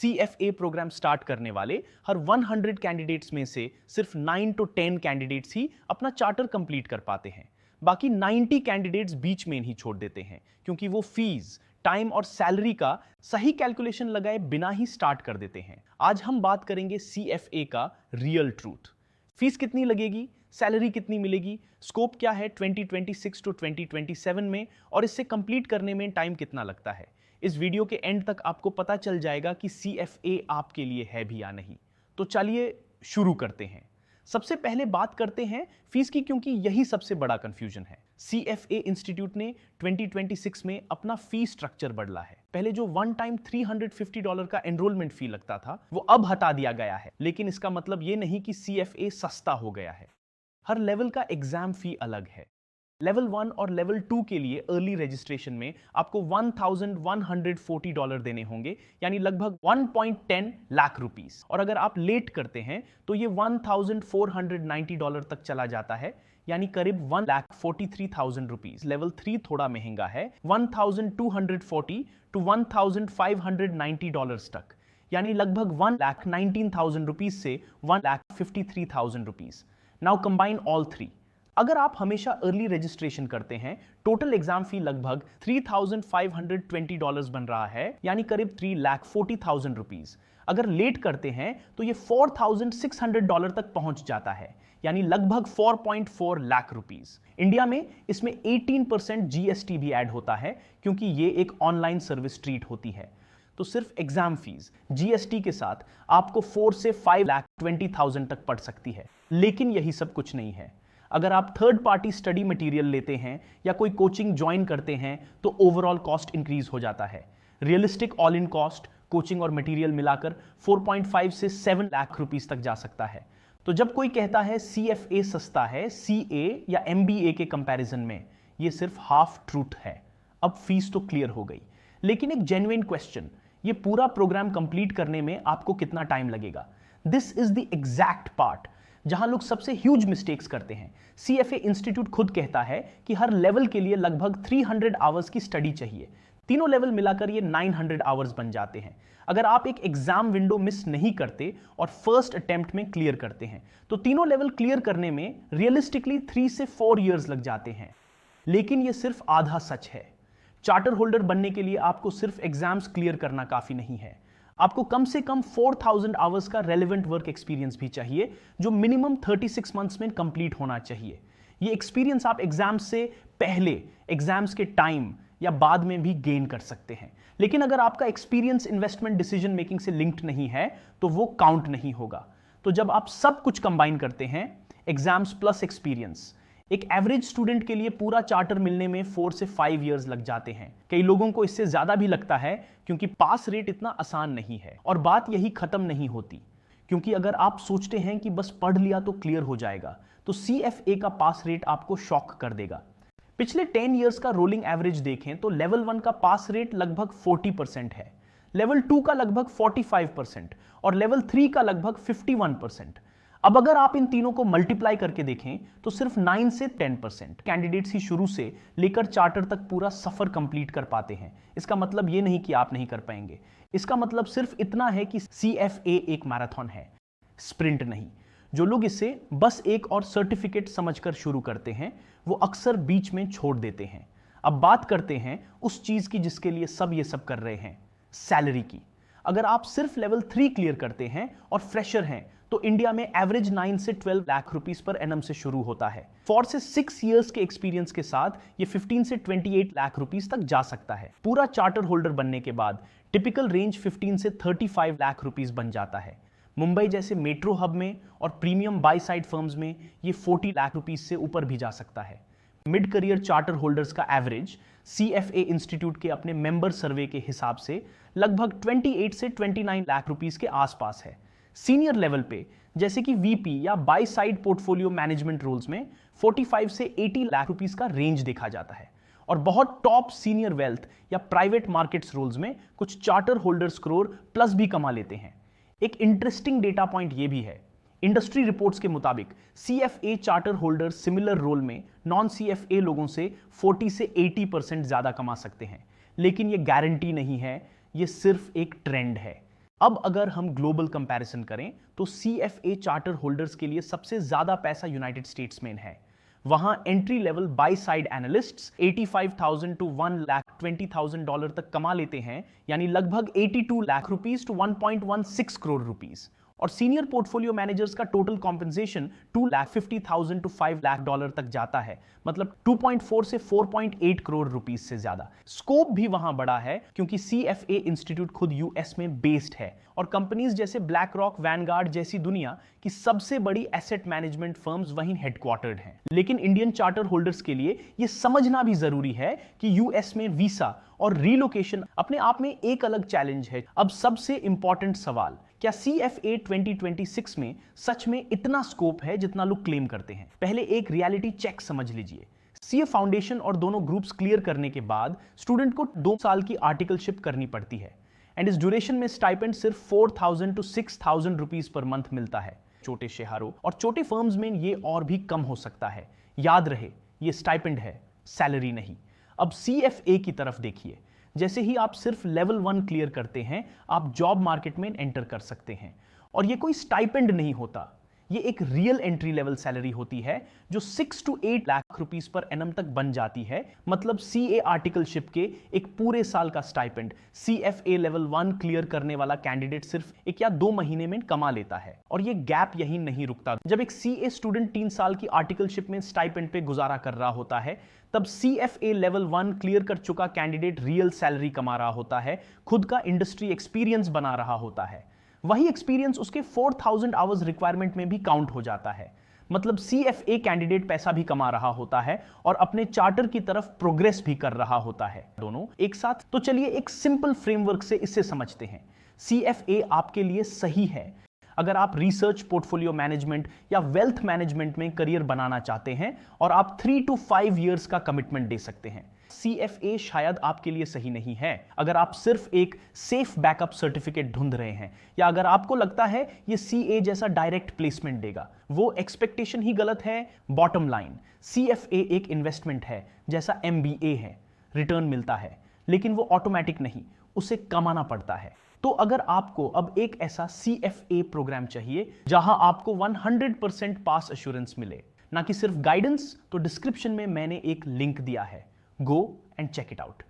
CFA programme start करने वाले हर 100 candidates में से सिर्फ 9 to 10 कैंडिडेट्स ही अपना चार्टर कंप्लीट कर पाते हैं। बाकी 90 कैंडिडेट्स बीच में ही छोड़ देते हैं क्योंकि वो फीस, टाइम और सैलरी का सही कैलकुलेशन लगाए बिना ही स्टार्ट कर देते हैं। आज हम बात करेंगे CFA का रियल ट्रूथ। फीस कितनी लगेगी, सैलरी कितनी मिलेगी, स्कोप क्या है 2026 to 2027 में और इससे कंप्लीट करने में टाइम कितना लगता है। इस वीडियो के एंड तक आपको पता चल जाएगा कि CFA आपके लिए है भी या नहीं। तो चलिए शुरू करते हैं। सबसे पहले बात करते हैं फीस की, क्योंकि यही सबसे बड़ा कंफ्यूजन है। CFA इंस्टीट्यूट ने 2026 में अपना फी स्ट्रक्चर बदला है। पहले जो वन टाइम $350 का एनरोलमेंट फी लगता था वो अब हटा दिया गया है, लेकिन इसका मतलब ये नहीं कि CFA सस्ता हो गया है। हर लेवल का एग्जाम फी अलग है। लेवल 1 और लेवल 2 के लिए अर्ली रजिस्ट्रेशन में आपको $1,140 देने होंगे, यानी लगभग 1.10 लाख रुपीस। और अगर आप लेट करते हैं तो ये $1,490 तक चला जाता है, यानी करीब 1,43,000 रुपीस। लेवल 3 थोड़ा महंगा है, 1,240 to 1,590 तक, यानी लगभग 1,19,000 रुपीज से 1,53,000 rupees. Now combine all three. अगर आप हमेशा अर्ली रजिस्ट्रेशन करते हैं, टोटल एग्जाम फी लगभग $3,520 बन रहा है, यानी करीब 3,40,000 रुपीज। अगर लेट करते हैं तो ये $4,600 तक पहुंच जाता है, यानी लगभग 4.4 लाख रुपीस। इंडिया में इसमें 18% GST भी ऐड होता है, क्योंकि ये एक ऑनलाइन सर्विस ट्रीट होती है। तो सिर्फ एग्जाम फीस GST के साथ आपको 4 से 5,20,000 तक पड़ सकती है। लेकिन यही सब कुछ नहीं है। अगर आप थर्ड पार्टी स्टडी मटेरियल लेते हैं या कोई कोचिंग ज्वाइन करते हैं तो ओवरऑल कॉस्ट इंक्रीज हो जाता है। Realistic all in cost coaching और मटेरियल मिलाकर 4.5 से 7 लाख रुपीस तक जा सकता है। तो जब कोई कहता है CFA सस्ता है CA या MBA के कंपैरिजन में, ये सिर्फ हाफ ट्रूथ है। अब फीस तो क्लियर हो गई, लेकिन एक जेन्युइन क्वेश्चन, ये पूरा प्रोग्राम कंप्लीट करने में आपको कितना टाइम लगेगा? This is the exact part जहां लोग सबसे ह्यूज मिस्टेक्स करते हैं। CFA इंस्टीट्यूट खुद कहता है कि हर लेवल के लिए लगभग 300 आवर्स की स्टडी चाहिए। तीनों लेवल मिलाकर ये 900 आवर्स बन जाते हैं। अगर आप एक एग्जाम विंडो मिस नहीं करते और फर्स्ट अटेम्प्ट में क्लियर करते हैं तो तीनों लेवल क्लियर करने में रियलिस्टिकली 3 से 4 इयर्स लग जाते हैं। लेकिन ये सिर्फ आधा सच है। चार्टर होल्डर बनने के लिए आपको सिर्फ एग्जाम्स क्लियर करना काफी नहीं है, आपको कम से कम 4,000 आवर्स का रेलेवेंट वर्क एक्सपीरियंस भी चाहिए, जो मिनिमम 36 मंथ्स में कंप्लीट होना चाहिए। ये एक्सपीरियंस आप एग्जाम्स से पहले, एग्जाम्स के टाइम या बाद में भी गेन कर सकते हैं। लेकिन अगर आपका एक्सपीरियंस इन्वेस्टमेंट डिसीजन मेकिंग से लिंक्ड नहीं है तो वो काउंट नहीं होगा। तो जब आप सब कुछ कंबाइन करते हैं, एग्जाम्स प्लस एक्सपीरियंस, एक एवरेज स्टूडेंट के लिए पूरा चार्टर मिलने में 4 से 5 इयर्स लग जाते हैं। कई लोगों को इससे ज्यादा भी लगता है, क्योंकि पास रेट इतना आसान नहीं है। और बात यही खत्म नहीं होती, क्योंकि अगर आप सोचते हैं कि बस पढ़ लिया तो क्लियर हो जाएगा, तो CFA का पास रेट आपको शॉक कर देगा। पिछले 10 इयर्स का रोलिंग एवरेज देखें तो लेवल 1 का पास रेट लगभग 40% है, लेवल 2 का लगभग 45% और लेवल 3 का लगभग 51%। अब अगर आप इन तीनों को मल्टीप्लाई करके देखें तो सिर्फ 9 से 10% कैंडिडेट्स ही शुरू से लेकर चार्टर तक पूरा सफर कंप्लीट कर पाते हैं। इसका मतलब ये नहीं कि आप नहीं कर पाएंगे, इसका मतलब सिर्फ इतना है कि CFA एक मैराथन है, स्प्रिंट नहीं। जो लोग इसे बस एक और सर्टिफिकेट समझकर शुरू करते हैं वो अक्सर बीच में छोड़ देते हैं। अब बात करते हैं उस चीज की जिसके लिए सब ये सब कर रहे हैं, सैलरी की। अगर आप सिर्फ लेवल 3 क्लियर करते हैं और फ्रेशर हैं तो इंडिया में एवरेज 9 से 12 लाख रुपीस पर एनम से शुरू होता है। 4 से 6 इयर्स के एक्सपीरियंस के साथ ये 15 से 28 लाख रुपीस तक जा सकता है। पूरा चार्टर होल्डर बनने के बाद टिपिकल रेंज 15 से 35 लाख रुपीस बन जाता है। मुंबई जैसे मेट्रो हब में और प्रीमियम बाई साइड फर्म्स में ये 40 लाख रुपीस से ऊपर भी जा सकता है। मिड करियर चार्टर होल्डर्स का एवरेज CFA इंस्टीट्यूट के अपने मेंबर सर्वे के हिसाब से लगभग 28 से 29 लाख रुपीस के आसपास है। सीनियर लेवल पे जैसे कि VP या buy side portfolio management roles में 45 से 80 लाख रुपीस का रेंज देखा जाता है। और बहुत टॉप सीनियर वेल्थ या प्राइवेट मार्केट्स रोल्स में कुछ चार्टर होल्डर्स करोड़ प्लस भी कमा लेते हैं। एक इंटरेस्टिंग डेटा पॉइंट ये भी है, इंडस्ट्री रिपोर्ट्स के मुताबिक CFA charter holder similar role में नॉन CFA लोगों से 40 से 80% ज्यादा कमा सकते हैं। लेकिन ये गारंटी नहीं है, ये सिर्फ एक ट्रेंड है। अब अगर हम ग्लोबल कंपैरिजन करें तो CFA चार्टर होल्डर्स के लिए सबसे ज्यादा पैसा यूनाइटेड स्टेट्स में है। वहां entry level buy side analysts 85,000 to 1,20,000 तक कमा लेते हैं, यानी लगभग 82 lakh rupees to 1.16 crore rupees. और सीनियर पोर्टफोलियो मैनेजर्स का total compensation 2,50,000 to 5 lakh dollar तक जाता है, मतलब 2.4 से 4.8 करोड़ रुपीस से ज्यादा। स्कोप भी वहां बड़ा है क्योंकि CFA इंस्टीट्यूट खुद US में बेस्ड है और कंपनीज जैसे ब्लैक रॉक, वैनगार्ड जैसी दुनिया की सबसे बड़ी एसेट मैनेजमेंट फर्म्स वहीं हेडक्वार्टर्ड हैं। लेकिन इंडियन चार्टर होल्डर्स के लिए यह समझना भी जरूरी है कि US में वीसा और रीलोकेशन अपने आप में एक अलग चैलेंज है। अब सबसे इंपॉर्टेंट सवाल, क्या CFA 2026 में सच में इतना स्कोप है जितना लोग क्लेम करते हैं? पहले एक रियलिटी चेक समझ लीजिए। CA फाउंडेशन और दोनों ग्रुप्स क्लियर करने के बाद स्टूडेंट को 2 साल की आर्टिकलशिप करनी पड़ती है एंड इस ड्यूरेशन में स्टाइपेंड सिर्फ 4,000 टू 6,000 रुपीस पर मंथ मिलता है। छोटे शहरों और छोटे फर्म्स में ये और भी कम हो सकता है। याद रहे, ये स्टाइपेंड है, सैलरी नहीं। अब CFA की तरफ देखिए। जैसे ही आप सिर्फ लेवल 1 क्लियर करते हैं, आप जॉब मार्केट में एंटर कर सकते हैं। और ये कोई स्टाइपेंड नहीं होता, ये एक रियल एंट्री लेवल सैलरी होती है जो 6 to 8 lakh rupees per annum तक बन जाती है। मतलब CA आर्टिकलशिप के एक पूरे साल का स्टाइपेंड CFA लेवल 1 क्लियर करने वाला कैंडिडेट सिर्फ 1 या 2 महीने में कमा लेता है। और ये गैप यही नहीं रुकता। जब एक CA स्टूडेंट 3 साल की आर्टिकलशिप में स्टाइपेंड पे गुजारा कर रहा होता है, तब CFA लेवल 1 क्लियर कर चुका कैंडिडेट रियल सैलरी कमा रहा होता है, खुद का इंडस्ट्री एक्सपीरियंस बना रहा होता है। वही एक्सपीरियंस उसके 4,000 आवर्स रिक्वायरमेंट में भी काउंट हो जाता है। मतलब CFA कैंडिडेट पैसा भी कमा रहा होता है और अपने चार्टर की तरफ प्रोग्रेस भी कर रहा होता है, दोनों एक साथ। तो चलिए एक सिंपल फ्रेमवर्क से इसे समझते हैं। CFA आपके लिए सही है अगर आप रिसर्च, पोर्टफोलियो मैनेजमेंट या वेल्थ मैनेजमेंट में करियर बनाना चाहते हैं और आप 3 टू 5 इयर्स का कमिटमेंट दे सकते हैं। CFA शायद आपके लिए सही नहीं है अगर आप सिर्फ एक सेफ बैकअप सर्टिफिकेट ढूंढ रहे हैं, या अगर आपको लगता है ये CA जैसा डायरेक्ट प्लेसमेंट देगा। वो एक्सपेक्टेशन ही गलत है। बॉटम लाइन, CFA एक इन्वेस्टमेंट है जैसा MBA है, रिटर्न मिलता है, लेकिन वो ऑटोमेटिक नहीं, उसे कमाना पड़ता है। तो अगर आपको अब एक ऐसा CFA प्रोग्राम चाहिए जहां आपको 100% पास एश्योरेंस मिले, ना कि सिर्फ गाइडेंस, तो डिस्क्रिप्शन में मैंने एक लिंक दिया है। Go and check it out.